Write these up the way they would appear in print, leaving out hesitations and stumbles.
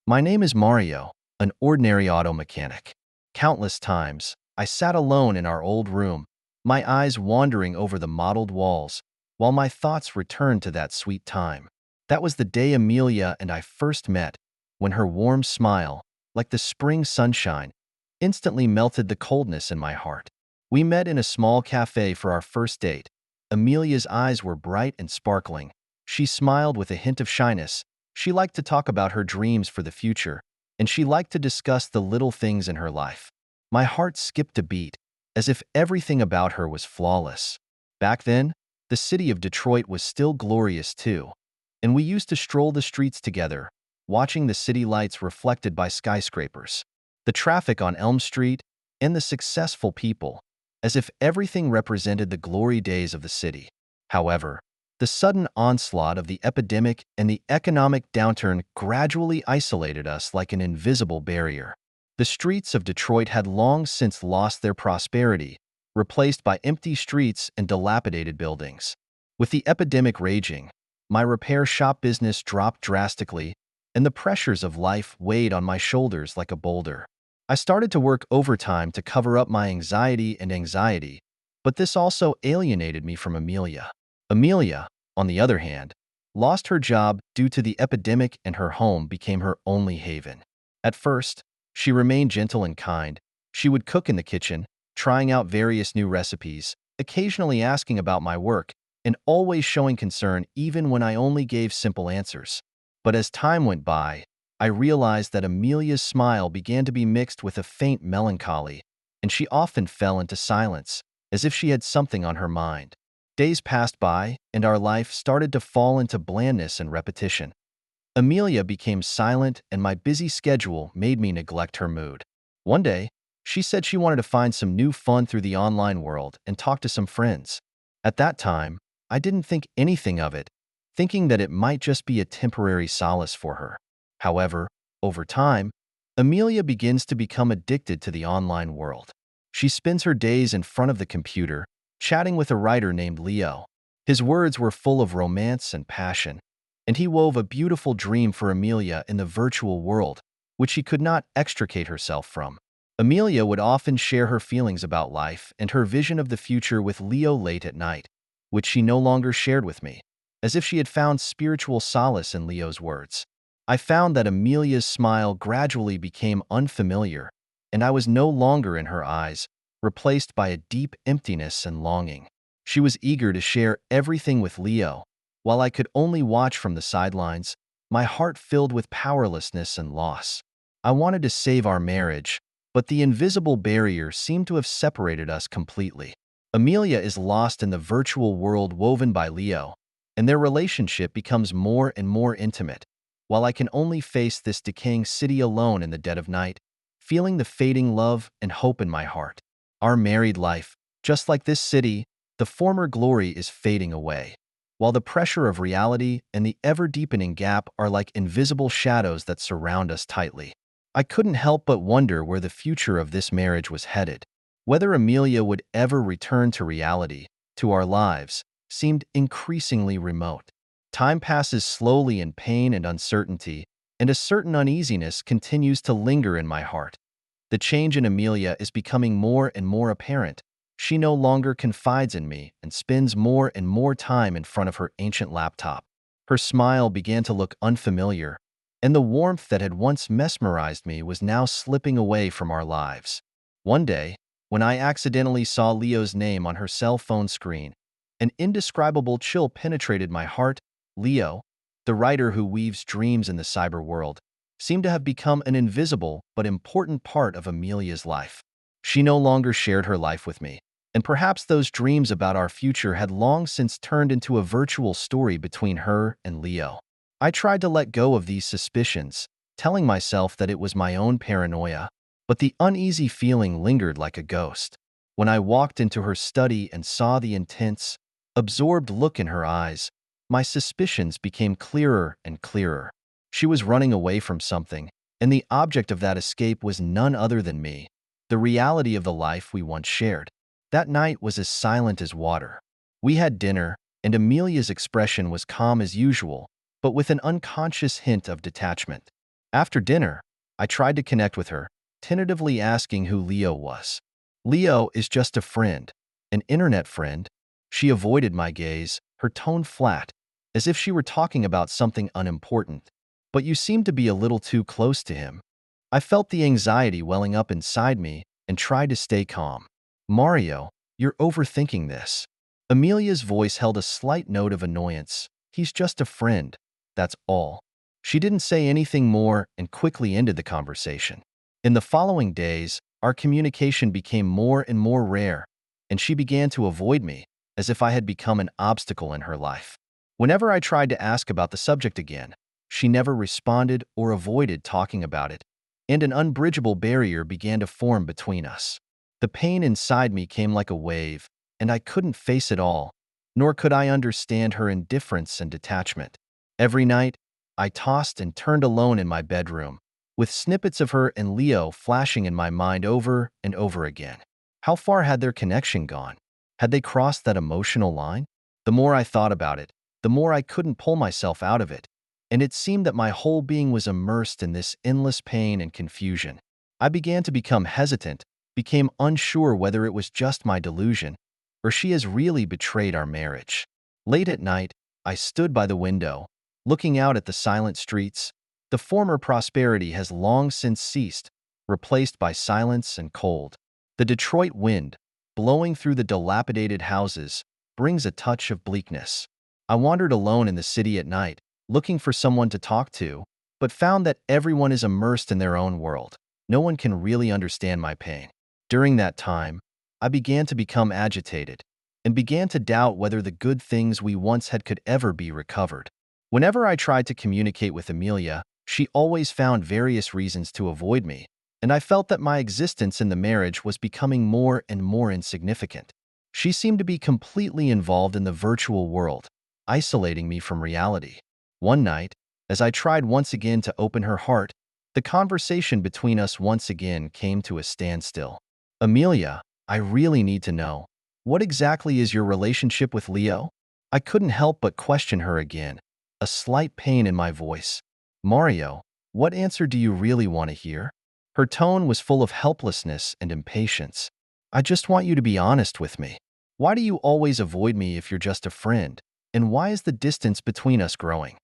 My name is Mario, an ordinary auto mechanic. Countless times, I sat alone in our old room, my eyes wandering over the mottled walls, while my thoughts returned to that sweet time. That was the day Amelia and I first met, when her warm smile, like the spring sunshine, instantly melted the coldness in my heart. We met in a small cafe for our first date. Amelia's eyes were bright and sparkling. She smiled with a hint of shyness. She liked to talk about her dreams for the future, and she liked to discuss the little things in her life. My heart skipped a beat, as if everything about her was flawless. Back then, the city of Detroit was still glorious too, and we used to stroll the streets together, watching the city lights reflected by skyscrapers, the traffic on Elm Street, and the successful people, as if everything represented the glory days of the city. However, the sudden onslaught of the epidemic and the economic downturn gradually isolated us like an invisible barrier. The streets of Detroit had long since lost their prosperity, replaced by empty streets and dilapidated buildings. With the epidemic raging, my repair shop business dropped drastically, and the pressures of life weighed on my shoulders like a boulder. I started to work overtime to cover up my anxiety, but this also alienated me from Amelia. Amelia, on the other hand, lost her job due to the epidemic and her home became her only haven. At first, she remained gentle and kind. She would cook in the kitchen, trying out various new recipes, occasionally asking about my work, and always showing concern even when I only gave simple answers. But as time went by, I realized that Amelia's smile began to be mixed with a faint melancholy, and she often fell into silence, as if she had something on her mind. Days passed by, and our life started to fall into blandness and repetition. Amelia became silent, and my busy schedule made me neglect her mood. One day, she said she wanted to find some new fun through the online world and talk to some friends. At that time, I didn't think anything of it, thinking that it might just be a temporary solace for her. However, over time, Amelia begins to become addicted to the online world. She spends her days in front of the computer, chatting with a writer named Leo. His words were full of romance and passion, and he wove a beautiful dream for Amelia in the virtual world, which she could not extricate herself from. Amelia would often share her feelings about life and her vision of the future with Leo late at night, which she no longer shared with me, as if she had found spiritual solace in Leo's words. I found that Amelia's smile gradually became unfamiliar, and I was no longer in her eyes, replaced by a deep emptiness and longing. She was eager to share everything with Leo, while I could only watch from the sidelines, my heart filled with powerlessness and loss. I wanted to save our marriage, but the invisible barrier seemed to have separated us completely. Amelia is lost in the virtual world woven by Leo, and their relationship becomes more and more intimate, while I can only face this decaying city alone in the dead of night, feeling the fading love and hope in my heart. Our married life, just like this city, the former glory is fading away, while the pressure of reality and the ever-deepening gap are like invisible shadows that surround us tightly. I couldn't help but wonder where the future of this marriage was headed. Whether Amelia would ever return to reality, to our lives, seemed increasingly remote. Time passes slowly in pain and uncertainty, and a certain uneasiness continues to linger in my heart. The change in Amelia is becoming more and more apparent. She no longer confides in me and spends more and more time in front of her ancient laptop. Her smile began to look unfamiliar, and the warmth that had once mesmerized me was now slipping away from our lives. One day, when I accidentally saw Leo's name on her cell phone screen, an indescribable chill penetrated my heart. Leo, the writer who weaves dreams in the cyber world, seemed to have become an invisible but important part of Amelia's life. She no longer shared her life with me, and perhaps those dreams about our future had long since turned into a virtual story between her and Leo. I tried to let go of these suspicions, telling myself that it was my own paranoia, but the uneasy feeling lingered like a ghost. When I walked into her study and saw the intense, absorbed look in her eyes, my suspicions became clearer and clearer. She was running away from something, and the object of that escape was none other than me, the reality of the life we once shared. That night was as silent as water. We had dinner, and Amelia's expression was calm as usual, but with an unconscious hint of detachment. After dinner, I tried to connect with her, tentatively asking who Leo was. Leo is just a friend, an internet friend. She avoided my gaze, her tone flat, as if she were talking about something unimportant. But you seem to be a little too close to him. I felt the anxiety welling up inside me and tried to stay calm. Mario, you're overthinking this. Amelia's voice held a slight note of annoyance. He's just a friend, that's all. She didn't say anything more and quickly ended the conversation. In the following days, our communication became more and more rare, and she began to avoid me, as if I had become an obstacle in her life. Whenever I tried to ask about the subject again, she never responded or avoided talking about it, and an unbridgeable barrier began to form between us. The pain inside me came like a wave, and I couldn't face it all, nor could I understand her indifference and detachment. Every night, I tossed and turned alone in my bedroom, with snippets of her and Leo flashing in my mind over and over again. How far had their connection gone? Had they crossed that emotional line? The more I thought about it, the more I couldn't pull myself out of it, and it seemed that my whole being was immersed in this endless pain and confusion. I began to become hesitant, became unsure whether it was just my delusion, or she has really betrayed our marriage. Late at night, I stood by the window, looking out at the silent streets. The former prosperity has long since ceased, replaced by silence and cold. The Detroit wind, blowing through the dilapidated houses, brings a touch of bleakness. I wandered alone in the city at night, looking for someone to talk to, but found that everyone is immersed in their own world. No one can really understand my pain. During that time, I began to become agitated and began to doubt whether the good things we once had could ever be recovered. Whenever I tried to communicate with Amelia, she always found various reasons to avoid me, and I felt that my existence in the marriage was becoming more and more insignificant. She seemed to be completely involved in the virtual world, isolating me from reality. One night, as I tried once again to open her heart, the conversation between us once again came to a standstill. Amelia, I really need to know, what exactly is your relationship with Leo? I couldn't help but question her again, a slight pain in my voice. Mario, what answer do you really want to hear? Her tone was full of helplessness and impatience. I just want you to be honest with me. Why do you always avoid me if you're just a friend? And why is the distance between us growing?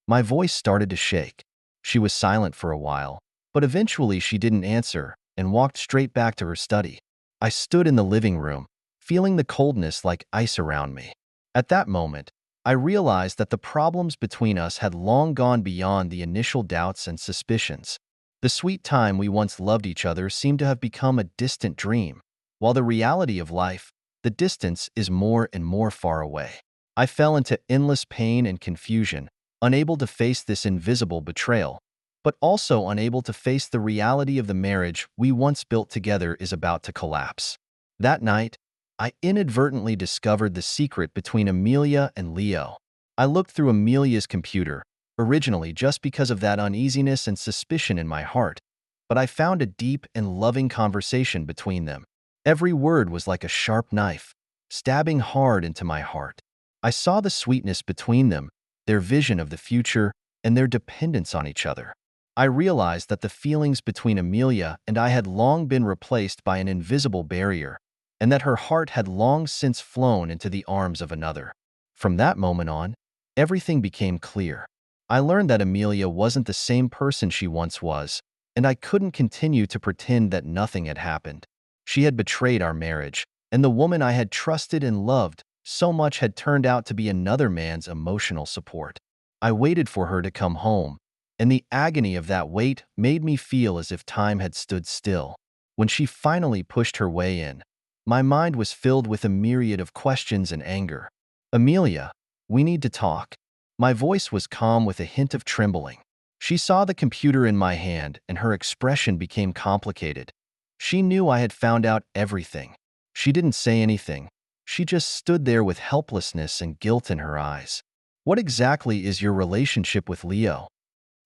My voice started to shake. She was silent for a while, but eventually she didn't answer and walked straight back to her study. I stood in the living room, feeling the coldness like ice around me. At that moment, I realized that the problems between us had long gone beyond the initial doubts and suspicions. The sweet time we once loved each other seemed to have become a distant dream, while the reality of life, the distance, is more and more far away. I fell into endless pain and confusion, unable to face this invisible betrayal, but also unable to face the reality of the marriage we once built together is about to collapse. That night, I inadvertently discovered the secret between Amelia and Leo. I looked through Amelia's computer, originally just because of that uneasiness and suspicion in my heart, but I found a deep and loving conversation between them. Every word was like a sharp knife, stabbing hard into my heart. I saw the sweetness between them, their vision of the future, and their dependence on each other. I realized that the feelings between Amelia and I had long been replaced by an invisible barrier, and that her heart had long since flown into the arms of another. From that moment on, everything became clear. I learned that Amelia wasn't the same person she once was, and I couldn't continue to pretend that nothing had happened. She had betrayed our marriage, and the woman I had trusted and loved so much had turned out to be another man's emotional support. I waited for her to come home, and the agony of that wait made me feel as if time had stood still. When she finally pushed her way in, my mind was filled with a myriad of questions and anger. Amelia, we need to talk. My voice was calm with a hint of trembling. She saw the computer in my hand, and her expression became complicated. She knew I had found out everything. She didn't say anything. She just stood there with helplessness and guilt in her eyes. What exactly is your relationship with Leo?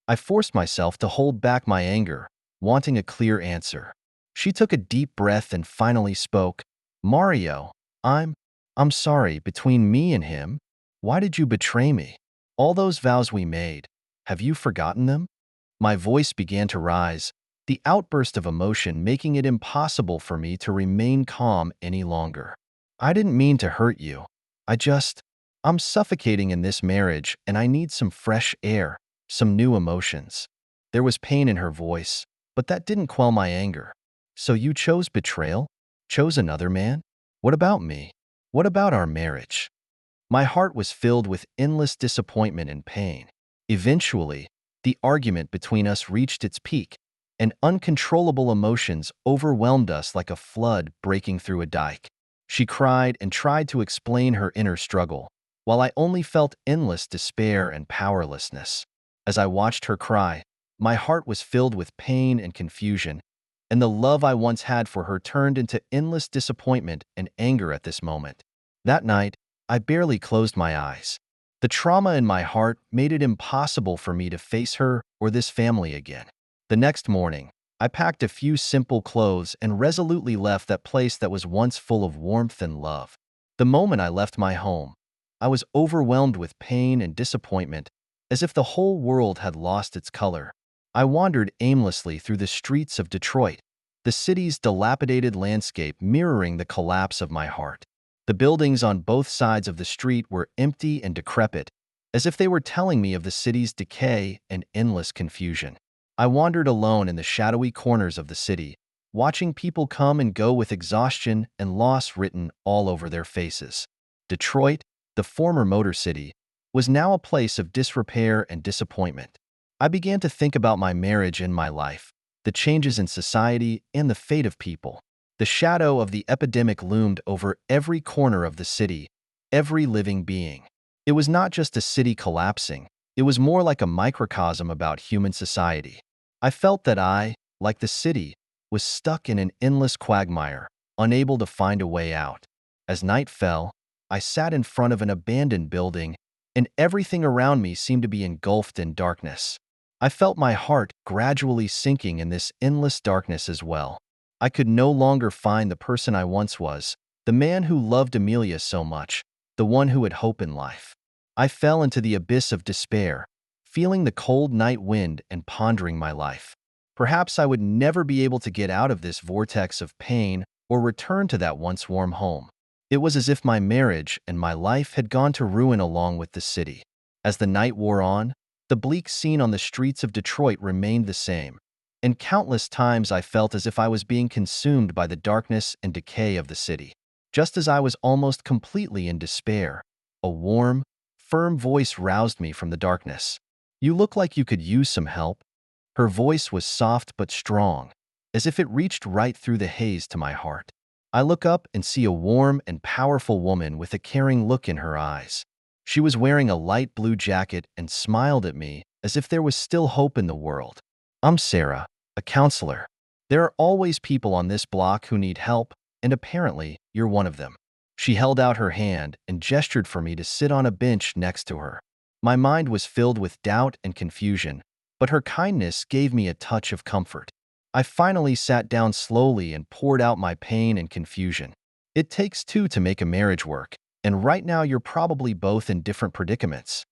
I forced myself to hold back my anger, wanting a clear answer. She took a deep breath and finally spoke. Mario, I'm sorry, between me and him, why did you betray me? All those vows we made, have you forgotten them? My voice began to rise, the outburst of emotion making it impossible for me to remain calm any longer. I didn't mean to hurt you. I'm suffocating in this marriage and I need some fresh air, some new emotions. There was pain in her voice, but that didn't quell my anger. So you chose betrayal? Chose another man? What about me? What about our marriage? My heart was filled with endless disappointment and pain. Eventually, the argument between us reached its peak, and uncontrollable emotions overwhelmed us like a flood breaking through a dike. She cried and tried to explain her inner struggle, while I only felt endless despair and powerlessness. As I watched her cry, my heart was filled with pain and confusion, and the love I once had for her turned into endless disappointment and anger at this moment. That night, I barely closed my eyes. The trauma in my heart made it impossible for me to face her or this family again. The next morning, I packed a few simple clothes and resolutely left that place that was once full of warmth and love. The moment I left my home, I was overwhelmed with pain and disappointment, as if the whole world had lost its color. I wandered aimlessly through the streets of Detroit, the city's dilapidated landscape mirroring the collapse of my heart. The buildings on both sides of the street were empty and decrepit, as if they were telling me of the city's decay and endless confusion. I wandered alone in the shadowy corners of the city, watching people come and go with exhaustion and loss written all over their faces. Detroit, the former Motor City, was now a place of disrepair and disappointment. I began to think about my marriage and my life, the changes in society, and the fate of people. The shadow of the epidemic loomed over every corner of the city, every living being. It was not just a city collapsing, it was more like a microcosm about human society. I felt that I, like the city, was stuck in an endless quagmire, unable to find a way out. As night fell, I sat in front of an abandoned building, and everything around me seemed to be engulfed in darkness. I felt my heart gradually sinking in this endless darkness as well. I could no longer find the person I once was, the man who loved Amelia so much, the one who had hope in life. I fell into the abyss of despair, feeling the cold night wind and pondering my life. Perhaps I would never be able to get out of this vortex of pain or return to that once warm home. It was as if my marriage and my life had gone to ruin along with the city. As the night wore on, the bleak scene on the streets of Detroit remained the same, and countless times I felt as if I was being consumed by the darkness and decay of the city. Just as I was almost completely in despair, a warm, firm voice roused me from the darkness. "You look like you could use some help." Her voice was soft but strong, as if it reached right through the haze to my heart. I look up and see a warm and powerful woman with a caring look in her eyes. She was wearing a light blue jacket and smiled at me as if there was still hope in the world. "I'm Sarah, a counselor. There are always people on this block who need help, and apparently you're one of them." She held out her hand and gestured for me to sit on a bench next to her. My mind was filled with doubt and confusion, but her kindness gave me a touch of comfort. I finally sat down slowly and poured out my pain and confusion. It takes two to make a marriage work, and right now you're probably both in different predicaments.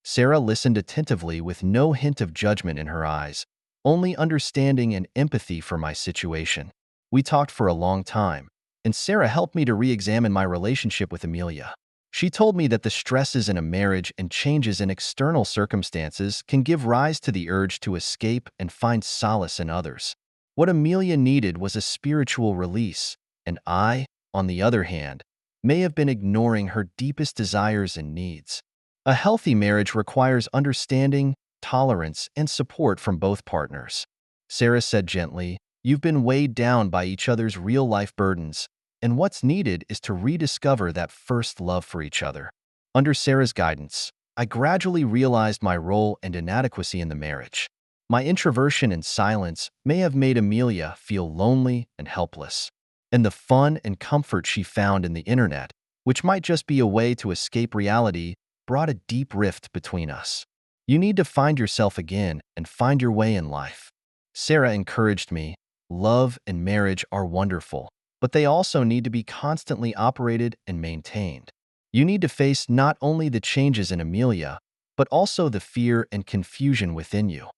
Sarah listened attentively with no hint of judgment in her eyes, only understanding and empathy for my situation. We talked for a long time, and Sarah helped me to re-examine my relationship with Amelia. She told me that the stresses in a marriage and changes in external circumstances can give rise to the urge to escape and find solace in others. What Amelia needed was a spiritual release, and I, on the other hand, may have been ignoring her deepest desires and needs. A healthy marriage requires understanding, tolerance, and support from both partners. Sarah said gently, "You've been weighed down by each other's real-life burdens, and what's needed is to rediscover that first love for each other." Under Sarah's guidance, I gradually realized my role and inadequacy in the marriage. My introversion and silence may have made Amelia feel lonely and helpless, and the fun and comfort she found in the internet, which might just be a way to escape reality, brought a deep rift between us. "You need to find yourself again and find your way in life." Sarah encouraged me. "Love and marriage are wonderful, but they also need to be constantly operated and maintained. You need to face not only the changes in Amelia, but also the fear and confusion within you."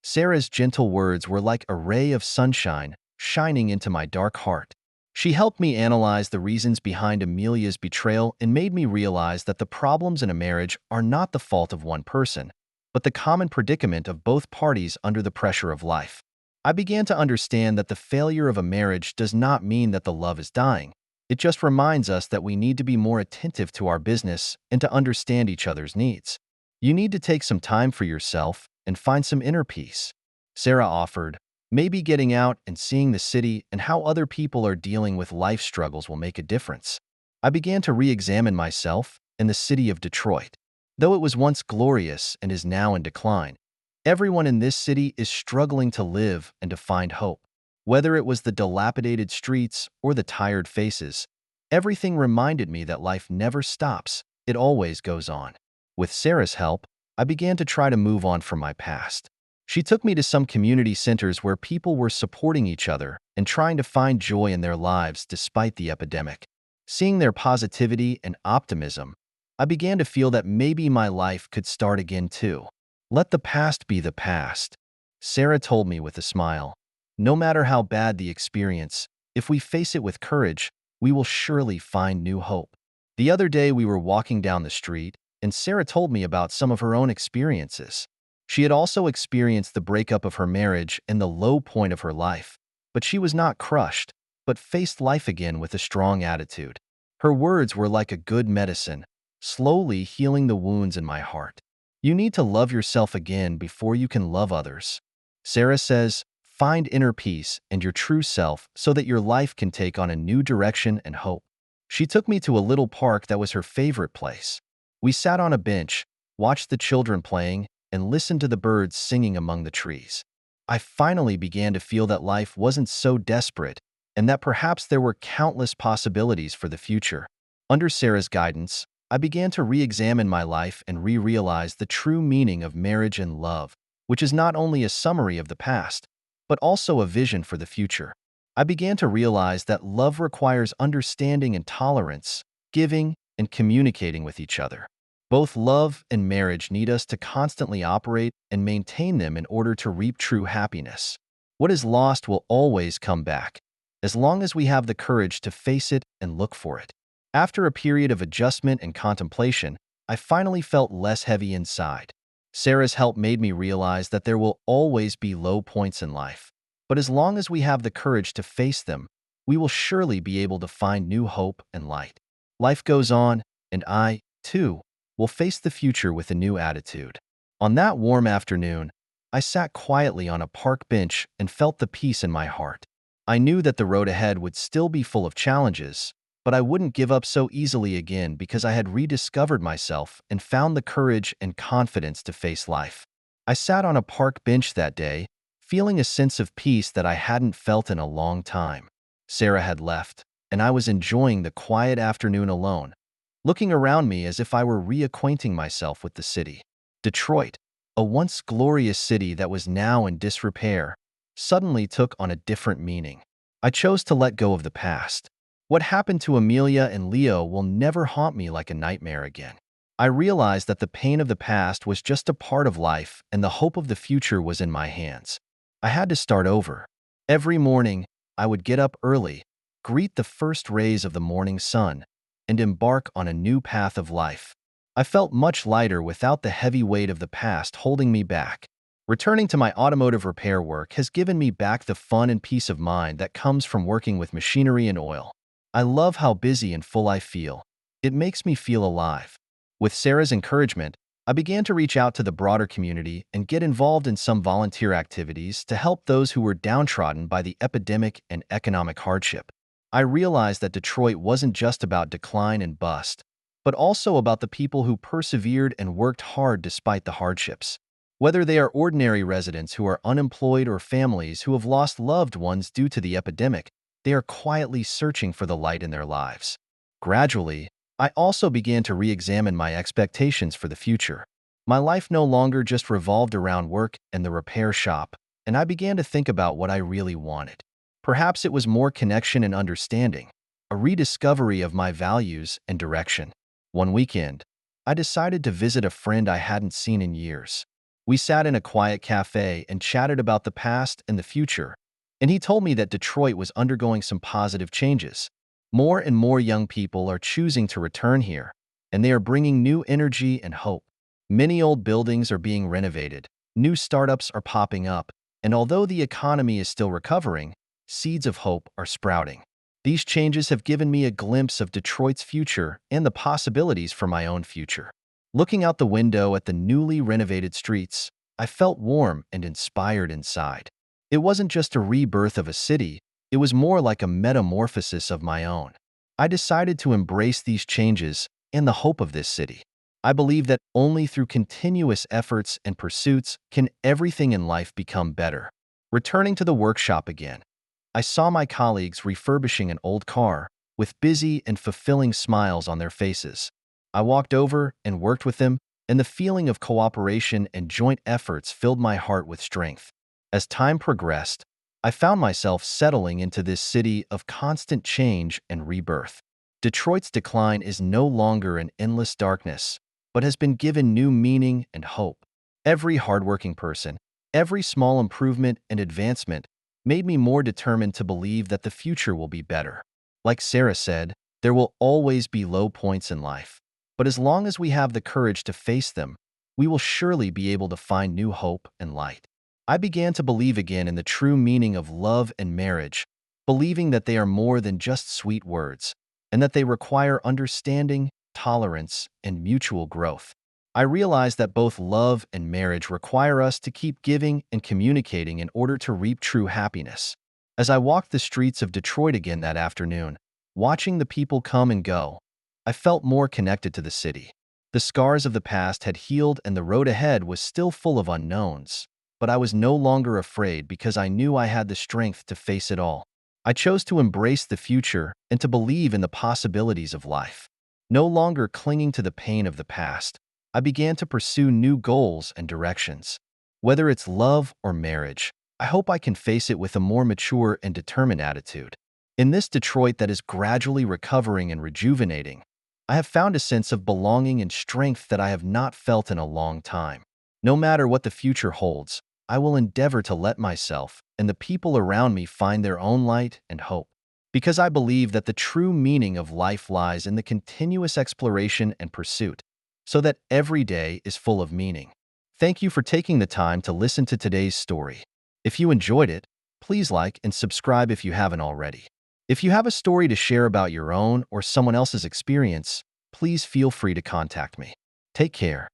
Sarah's gentle words were like a ray of sunshine shining into my dark heart. She helped me analyze the reasons behind Amelia's betrayal and made me realize that the problems in a marriage are not the fault of one person, but the common predicament of both parties under the pressure of life. I began to understand that the failure of a marriage does not mean that the love is dying. It just reminds us that we need to be more attentive to our business and to understand each other's needs. You need to take some time for yourself and find some inner peace, Sarah offered. Maybe getting out and seeing the city and how other people are dealing with life struggles will make a difference. I began to re-examine myself and the city of Detroit. Though it was once glorious and is now in decline, everyone in this city is struggling to live and to find hope. Whether it was the dilapidated streets or the tired faces, everything reminded me that life never stops, it always goes on. With Sarah's help, I began to try to move on from my past. She took me to some community centers where people were supporting each other and trying to find joy in their lives despite the epidemic. Seeing their positivity and optimism, I began to feel that maybe my life could start again too. Let the past be the past, Sarah told me with a smile. No matter how bad the experience, if we face it with courage, we will surely find new hope. The other day we were walking down the street, and Sarah told me about some of her own experiences. She had also experienced the breakup of her marriage and the low point of her life, but she was not crushed, but faced life again with a strong attitude. Her words were like a good medicine, slowly healing the wounds in my heart. You need to love yourself again before you can love others. Sarah says, find inner peace and your true self so that your life can take on a new direction and hope. She took me to a little park that was her favorite place. We sat on a bench, watched the children playing, and listened to the birds singing among the trees. I finally began to feel that life wasn't so desperate and that perhaps there were countless possibilities for the future. Under Sarah's guidance, I began to re-examine my life and re-realize the true meaning of marriage and love, which is not only a summary of the past, but also a vision for the future. I began to realize that love requires understanding and tolerance, giving, and communicating with each other. Both love and marriage need us to constantly operate and maintain them in order to reap true happiness. What is lost will always come back, as long as we have the courage to face it and look for it. After a period of adjustment and contemplation, I finally felt less heavy inside. Sarah's help made me realize that there will always be low points in life, but as long as we have the courage to face them, we will surely be able to find new hope and light. Life goes on, and I, too, will face the future with a new attitude. On that warm afternoon, I sat quietly on a park bench and felt the peace in my heart. I knew that the road ahead would still be full of challenges, but I wouldn't give up so easily again because I had rediscovered myself and found the courage and confidence to face life. I sat on a park bench that day, feeling a sense of peace that I hadn't felt in a long time. Sarah had left, and I was enjoying the quiet afternoon alone, looking around me as if I were reacquainting myself with the city. Detroit, a once glorious city that was now in disrepair, suddenly took on a different meaning. I chose to let go of the past. What happened to Amelia and Leo will never haunt me like a nightmare again. I realized that the pain of the past was just a part of life and the hope of the future was in my hands. I had to start over. Every morning, I would get up early, greet the first rays of the morning sun, and embark on a new path of life. I felt much lighter without the heavy weight of the past holding me back. Returning to my automotive repair work has given me back the fun and peace of mind that comes from working with machinery and oil. I love how busy and full I feel. It makes me feel alive. With Sarah's encouragement, I began to reach out to the broader community and get involved in some volunteer activities to help those who were downtrodden by the epidemic and economic hardship. I realized that Detroit wasn't just about decline and bust, but also about the people who persevered and worked hard despite the hardships. Whether they are ordinary residents who are unemployed or families who have lost loved ones due to the epidemic, they are quietly searching for the light in their lives. Gradually, I also began to re-examine my expectations for the future. My life no longer just revolved around work and the repair shop, and I began to think about what I really wanted. Perhaps it was more connection and understanding, a rediscovery of my values and direction. One weekend, I decided to visit a friend I hadn't seen in years. We sat in a quiet cafe and chatted about the past and the future, and he told me that Detroit was undergoing some positive changes. More and more young people are choosing to return here, and they are bringing new energy and hope. Many old buildings are being renovated, new startups are popping up, and although the economy is still recovering, seeds of hope are sprouting. These changes have given me a glimpse of Detroit's future and the possibilities for my own future. Looking out the window at the newly renovated streets, I felt warm and inspired inside. It wasn't just a rebirth of a city, it was more like a metamorphosis of my own. I decided to embrace these changes and the hope of this city. I believe that only through continuous efforts and pursuits can everything in life become better. Returning to the workshop again, I saw my colleagues refurbishing an old car with busy and fulfilling smiles on their faces. I walked over and worked with them, and the feeling of cooperation and joint efforts filled my heart with strength. As time progressed, I found myself settling into this city of constant change and rebirth. Detroit's decline is no longer an endless darkness, but has been given new meaning and hope. Every hardworking person, every small improvement and advancement made me more determined to believe that the future will be better. Like Sarah said, there will always be low points in life, but as long as we have the courage to face them, we will surely be able to find new hope and light. I began to believe again in the true meaning of love and marriage, believing that they are more than just sweet words, and that they require understanding, tolerance, and mutual growth. I realized that both love and marriage require us to keep giving and communicating in order to reap true happiness. As I walked the streets of Detroit again that afternoon, watching the people come and go, I felt more connected to the city. The scars of the past had healed and the road ahead was still full of unknowns, but I was no longer afraid because I knew I had the strength to face it all. I chose to embrace the future and to believe in the possibilities of life. No longer clinging to the pain of the past, I began to pursue new goals and directions. Whether it's love or marriage, I hope I can face it with a more mature and determined attitude. In this Detroit that is gradually recovering and rejuvenating, I have found a sense of belonging and strength that I have not felt in a long time. No matter what the future holds, I will endeavor to let myself and the people around me find their own light and hope, because I believe that the true meaning of life lies in the continuous exploration and pursuit, so that every day is full of meaning. Thank you for taking the time to listen to today's story. If you enjoyed it, please like and subscribe if you haven't already. If you have a story to share about your own or someone else's experience, please feel free to contact me. Take care.